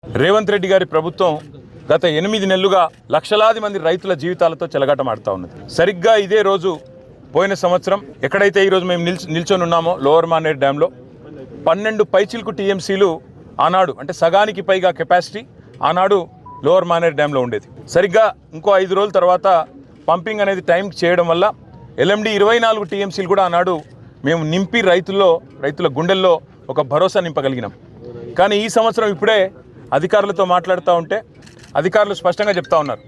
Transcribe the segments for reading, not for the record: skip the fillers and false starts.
రేవంత్ రెడ్డి గారి ప్రభుత్వం గత 8 నెలలుగా లక్షలాది మంది రైతుల జీవితాలతో చెలగాటమాడుతూ ఉన్నది. సరిగ్గా ఇదే రోజు పోయిన సంవత్సరం ఎక్కడైతే ఈరోజు మేము నిల్చొని ఉన్నామో లోవర్ మానేర్ డ్యాంలో 12 పైచిల్కు టీఎంసీలు ఆనాడు, అంటే సగానికి పైగా కెపాసిటీ ఆనాడు లోవర్ మానేర్ డ్యాంలో ఉండేది. సరిగ్గా ఇంకో 5 రోజుల తర్వాత పంపింగ్ అనేది టైంకి చేయడం వల్ల ఎల్ఎండి 24 టీఎంసీలు కూడా ఆనాడు మేము నింపి రైతుల గుండెల్లో ఒక భరోసా నింపగలిగినాం. కానీ ఈ సంవత్సరం ఇప్పుడే అధికారులతో మాట్లాడుతూ ఉంటే అధికారులు స్పష్టంగా చెప్తా ఉన్నారు,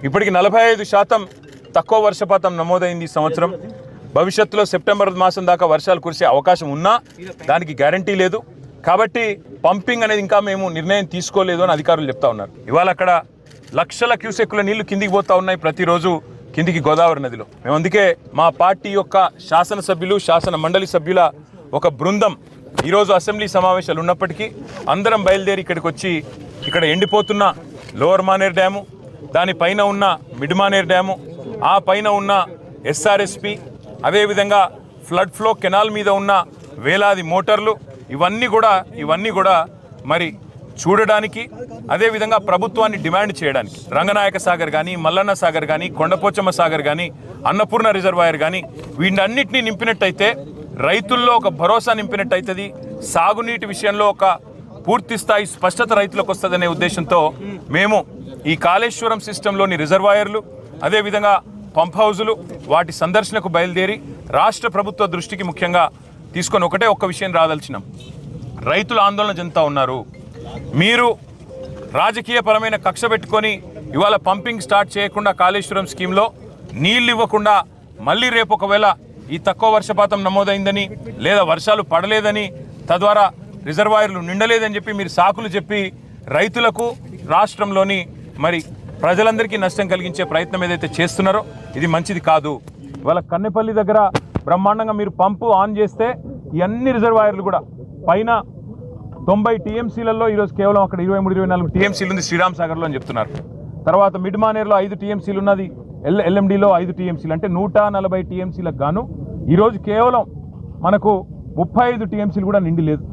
ఇప్పటికి 45% తక్కువ వర్షపాతం నమోదైంది ఈ సంవత్సరం. భవిష్యత్తులో సెప్టెంబర్ మాసం దాకా వర్షాలు కురిసే అవకాశం ఉన్నా దానికి గ్యారంటీ లేదు. కాబట్టి పంపింగ్ అనేది ఇంకా మేము నిర్ణయం తీసుకోలేదు అని అధికారులు చెప్తా ఉన్నారు. ఇవాళ అక్కడ లక్షల క్యూసెక్కుల నీళ్లు కిందికి పోతా ఉన్నాయి ప్రతిరోజు కిందికి గోదావరి నదిలో. మేము అందుకే మా పార్టీ యొక్క శాసనసభ్యులు, శాసన మండలి సభ్యుల ఒక బృందం ఈరోజు అసెంబ్లీ సమావేశాలు ఉన్నప్పటికీ అందరం బయలుదేరి ఇక్కడికి వచ్చి ఇక్కడ ఎండిపోతున్న లోవర్ మానేర్ డ్యాము, దానిపైన ఉన్న మిడ్ మానేర్ డ్యాము, ఆ పైన ఉన్న ఎస్ఆర్ఎస్పి, అదేవిధంగా ఫ్లడ్ ఫ్లో కెనాల్ మీద ఉన్న వేలాది మోటార్లు, ఇవన్నీ కూడా మరి చూడడానికి, అదేవిధంగా ప్రభుత్వాన్ని డిమాండ్ చేయడానికి రంగనాయక సాగర్ కానీ, మల్లన్న సాగర్ కానీ, కొండపోచమ్మ సాగర్ కానీ, అన్నపూర్ణ రిజర్వాయర్ కానీ వీటన్నిటినీ నింపినట్టయితే రైతుల్లో ఒక భరోసా నింపినట్టయితుంది. సాగునీటి విషయంలో ఒక పూర్తి స్థాయి స్పష్టత రైతులకు వస్తుందనే ఉద్దేశంతో మేము ఈ కాళేశ్వరం సిస్టంలోని రిజర్వాయర్లు, అదేవిధంగా పంప్ హౌజులు, వాటి సందర్శనకు బయలుదేరి రాష్ట్ర ప్రభుత్వ దృష్టికి ముఖ్యంగా తీసుకొని ఒక్క విషయం రాదలిచినాం. రైతులు ఆందోళన చెందుతూ ఉన్నారు. మీరు రాజకీయపరమైన కక్ష పెట్టుకొని ఇవాళ పంపింగ్ స్టార్ట్ చేయకుండా కాళేశ్వరం స్కీమ్లో నీళ్ళు ఇవ్వకుండా మళ్ళీ రేపు ఒకవేళ ఈ తక్కువ వర్షపాతం నమోదైందని లేదా వర్షాలు పడలేదని తద్వారా రిజర్వాయర్లు నిండలేదని చెప్పి మీరు సాకులు చెప్పి రైతులకు, రాష్ట్రంలోని మరి ప్రజలందరికీ నష్టం కలిగించే ప్రయత్నం ఏదైతే చేస్తున్నారో ఇది మంచిది కాదు. ఇవాళ కన్నెపల్లి దగ్గర బ్రహ్మాండంగా మీరు పంపు ఆన్ చేస్తే ఈ అన్ని రిజర్వాయర్లు కూడా పైన 90 టీఎంసీలలో ఈరోజు కేవలం అక్కడ 23-24 టీఎంసీలు ఉంది శ్రీరామ్ సాగర్లో అని చెప్తున్నారు. తర్వాత మిడ్ మానేర్లో 5 టీఎంసీలు ఉన్నది, ఎల్ఎండిలో 5 టీఎంసీలు, అంటే 140 టీఎంసీలకు గాను ఈరోజు కేవలం మనకు 35 టీఎంసీలు కూడా నిండి లేదు.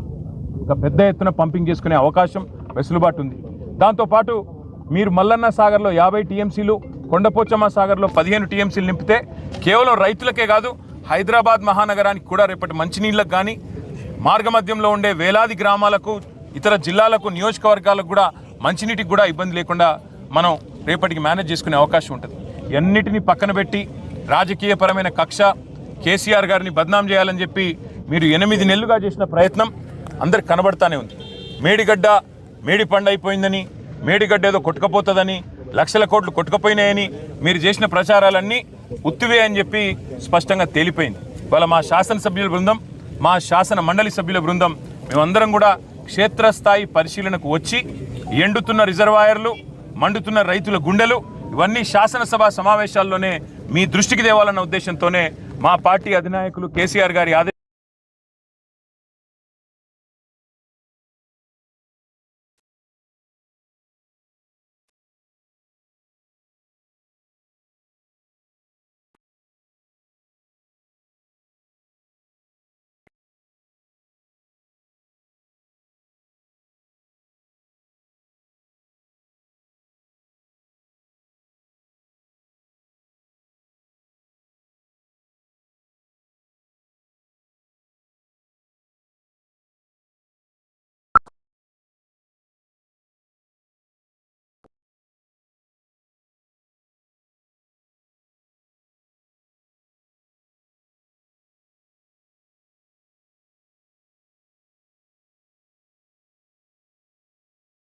ఇంకా పెద్ద ఎత్తున పంపింగ్ చేసుకునే అవకాశం, వెసులుబాటు ఉంది. దాంతోపాటు మీరు మల్లన్న సాగర్లో 50 టీఎంసీలు, కొండపోచమ్మ సాగర్లో 15 టీఎంసీలు నింపితే కేవలం రైతులకే కాదు హైదరాబాద్ మహానగరానికి కూడా రేపటి మంచినీళ్ళకు కానీ, మార్గమధ్యంలో ఉండే వేలాది గ్రామాలకు, ఇతర జిల్లాలకు, నియోజకవర్గాలకు కూడా మంచినీటికి కూడా ఇబ్బంది లేకుండా మనం రేపటికి మేనేజ్ చేసుకునే అవకాశం ఉంటుంది. ఇవన్నిటినీ పక్కన పెట్టి రాజకీయపరమైన కక్ష, కేసీఆర్ గారిని బద్నాం చేయాలని చెప్పి మీరు 8 నెలలుగా చేసిన ప్రయత్నం అందరికి కనబడతానే ఉంది. మేడి పండు అయిపోయిందని, మేడిగడ్డ ఏదో కొట్టుకపోతుందని, లక్షల కోట్లు కొట్టుకపోయినాయని మీరు చేసిన ప్రచారాలన్నీ ఉత్తివే అని చెప్పి స్పష్టంగా తేలిపోయింది. ఇవాళ మా శాసనసభ్యుల బృందం, మా శాసన మండలి సభ్యుల బృందం మేమందరం కూడా క్షేత్రస్థాయి పరిశీలనకు వచ్చి ఎండుతున్న రిజర్వాయర్లు, మండుతున్న రైతుల గుండెలు ఇవన్నీ శాసనసభ సమావేశాల్లోనే మీ దృష్టికి తేవాలన్న ఉద్దేశంతోనే మా పార్టీ అధినాయకులు కేసీఆర్ గారి ఆదేశం